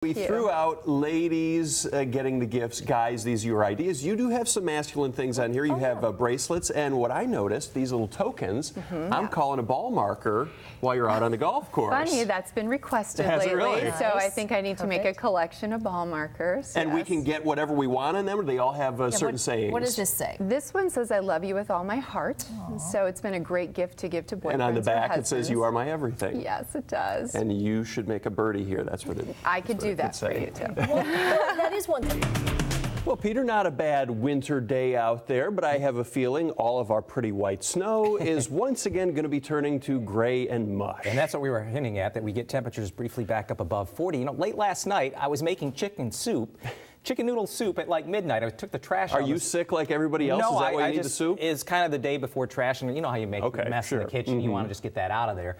We threw out ladies getting the gifts, guys, these are your ideas. You do have some masculine things on here. You have bracelets, and what I noticed, these little tokens, I'm calling a ball marker while you're out on the golf course. Funny, that's been requested lately. Really? So I think I need to make a collection of ball markers. And we can get whatever we want on them, or they all have certain sayings? What does this say? This one says, I love you with all my heart. So it's been a great gift to give to boyfriends. And on the back or it says, you are my everything. Yes, it does. And you should make a birdie here. That's what it I could do that for you, too. Well, that is one thing. Well, Peter, not a bad winter day out there, but I have a feeling all of our pretty white snow is once again going to be turning to gray and mush. And that's what we were hinting at, that we get temperatures briefly back up above 40. You know, late last night, I was making chicken noodle soup at like midnight. I took the trash out. Are you sick like everybody else? No, Is that why I you need just, the soup? It's kind of the day before trash, and you know how you make a mess in the kitchen. You want to just get that out of there.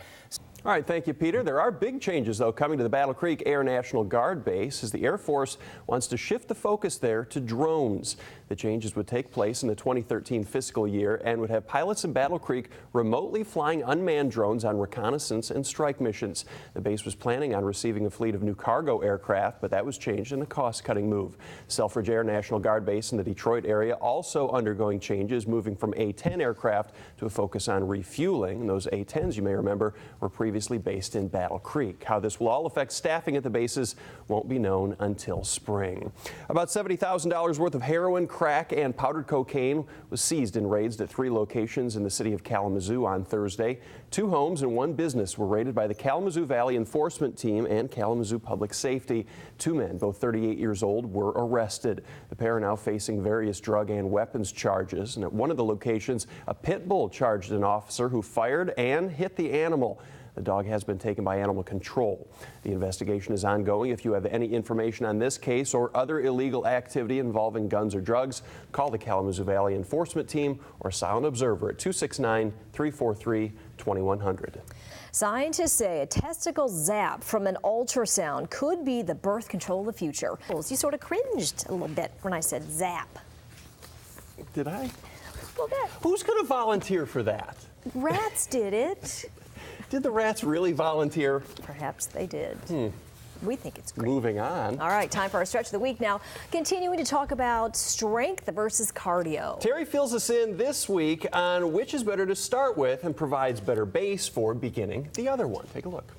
All right, thank you, Peter. There are big changes, though, coming to the Battle Creek Air National Guard Base as the Air Force wants to shift the focus there to drones. The changes would take place in the 2013 fiscal year and would have pilots in Battle Creek remotely flying unmanned drones on reconnaissance and strike missions. The base was planning on receiving a fleet of new cargo aircraft, but that was changed in a cost-cutting move. Selfridge Air National Guard Base in the Detroit area also undergoing changes, moving from A-10 aircraft to a focus on refueling. And those A-10s, you may remember, were previously based in Battle Creek. How this will all affect staffing at the bases won't be known until spring. About $70,000 worth of heroin, crack, and powdered cocaine was seized in raids at 3 locations in the city of Kalamazoo on Thursday. 2 homes and 1 business were raided by the Kalamazoo Valley Enforcement Team and Kalamazoo Public Safety. 2 men, both 38 years old, were arrested. The pair are now facing various drug and weapons charges. And at one of the locations, a pit bull charged an officer who fired and hit the animal. The dog has been taken by animal control. The investigation is ongoing. If you have any information on this case or other illegal activity involving guns or drugs, call the Kalamazoo Valley Enforcement Team or Silent Observer at 269-343-2100. Scientists say a testicle zap from an ultrasound could be the birth control of the future. You sort of cringed a little bit when I said zap. Did I? A little bit. Who's going to volunteer for that? Rats did it. Did the rats really volunteer? Perhaps they did. We think it's great. Moving on. All right, time for our stretch of the week now. Continuing to talk about strength versus cardio. Terry fills us in this week on which is better to start with and provides better base for beginning the other one. Take a look.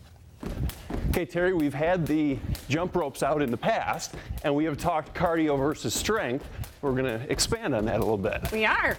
Okay, Terry, we've had the jump ropes out in the past, and we have talked cardio versus strength. We're going to expand on that a little bit. We are.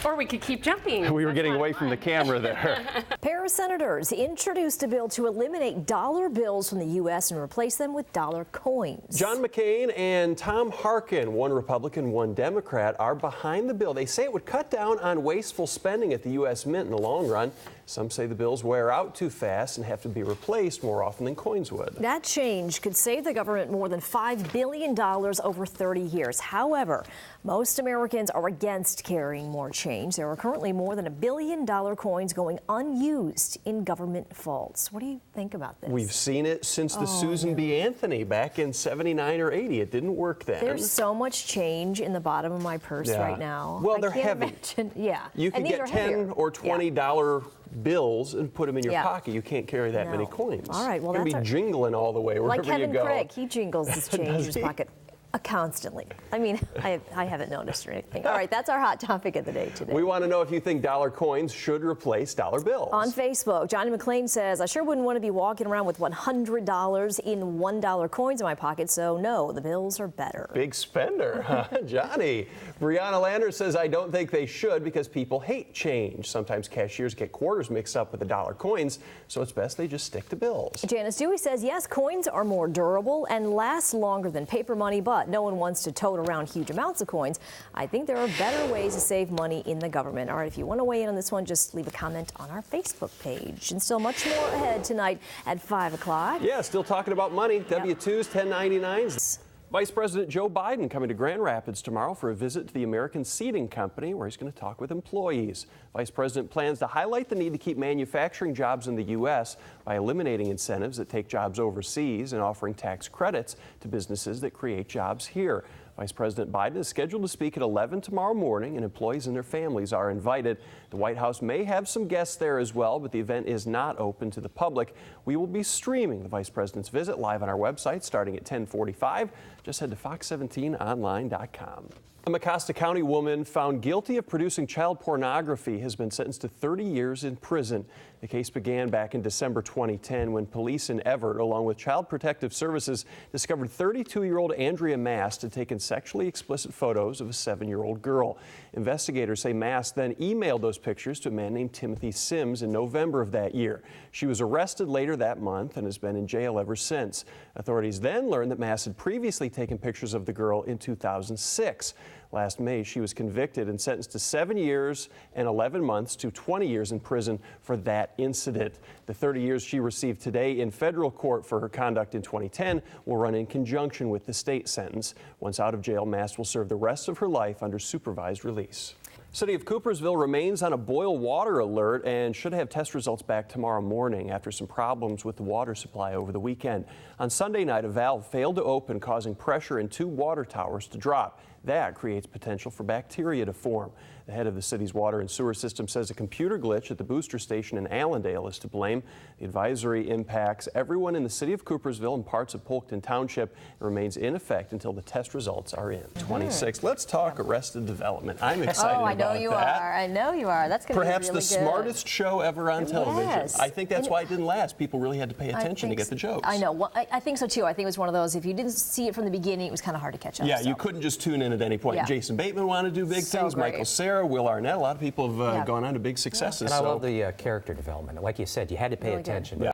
Or we could keep jumping. We were getting away from the camera there. Pair of senators introduced a bill to eliminate dollar bills from the U.S. and replace them with dollar coins. John McCain and Tom Harkin, one Republican, one Democrat, are behind the bill. They say it would cut down on wasteful spending at the U.S. Mint in the long run. Some say the bills wear out too fast and have to be replaced more often than coins would. That change could save the government more than $5 billion over 30 years. However, most Americans are against carrying more change. There are currently more than $1 billion coins going unused in government vaults. What do you think about this? We've seen it since the Susan B. Anthony back in 79 or 80. It didn't work then. There's so much change in the bottom of my purse right now. Well, they're heavy. Yeah. You can get $10 or $20 bills and put them in your pocket. You can't carry that many coins. All right, well, you're going to be jingling all the way wherever like Kevin you go. Craig, he jingles his change in his pocket constantly. I mean, I haven't noticed or anything. All right, that's our hot topic of the day today. We want to know if you think dollar coins should replace dollar bills. On Facebook, Johnny McLean says, I sure wouldn't want to be walking around with $100 in $1 coins in my pocket, so no, the bills are better. Big spender, huh? Johnny. Brianna Lander says, I don't think they should because people hate change. Sometimes cashiers get quarters mixed up with the dollar coins, so it's best they just stick to bills. Janice Dewey says, yes, coins are more durable and last longer than paper money, but no one wants to tote around huge amounts of coins. I think there are better ways to save money in the government. All right, if you want to weigh in on this one, just leave a comment on our Facebook page. And still much more ahead tonight at 5 o'clock. Yeah, still talking about money. W-2s, 1099s. Vice President Joe Biden coming to Grand Rapids tomorrow for a visit to the American Seeding Company, where he's going to talk with employees. Vice President plans to highlight the need to keep manufacturing jobs in the U.S. by eliminating incentives that take jobs overseas and offering tax credits to businesses that create jobs here. Vice President Biden is scheduled to speak at 11 tomorrow morning, and employees and their families are invited. The White House may have some guests there as well, but the event is not open to the public. We will be streaming the Vice President's visit live on our website starting at 10:45. Just head to fox17online.com. A Mecosta County woman found guilty of producing child pornography has been sentenced to 30 years in prison. The case began back in December 2010 when police in Everett, along with Child Protective Services, discovered 32-year-old Andrea Mast had taken sexually explicit photos of a 7-year-old girl. Investigators say Mast then emailed those pictures to a man named Timothy Sims in November of that year. She was arrested later that month and has been in jail ever since. Authorities then learned that Mast had previously taken pictures of the girl in 2006. Last May, she was convicted and sentenced to 7 years and 11 months to 20 years in prison for that incident. The 30 years she received today in federal court for her conduct in 2010 will run in conjunction with the state sentence. Once out of jail, Mast will serve the rest of her life under supervised release. City of Coopersville remains on a boil water alert and should have test results back tomorrow morning after some problems with the water supply over the weekend. On Sunday night, a valve failed to open, causing pressure in 2 water towers to drop. That creates potential for bacteria to form. The head of the city's water and sewer system says a computer glitch at the booster station in Allendale is to blame. The advisory impacts everyone in the city of Coopersville and parts of Polkton Township and remains in effect until the test results are in. 26. Let's talk Arrested Development. I'm excited about that. Oh, I know you are. I know you are. That's going to be Perhaps really the good. smartest show ever on television. Yes. I think that's why it didn't last. People really had to pay attention to get the jokes. I know. Well, I think so too. I think it was one of those, if you didn't see it from the beginning, it was kind of hard to catch up. Yeah, so. you couldn't just tune in at any point. Yeah. Jason Bateman wanted to do big So things. great. Michael Cera, Will Arnett. A lot of people have gone on to big successes. And I so. love the character development. Like you said, you had to pay Really good. attention. Yeah.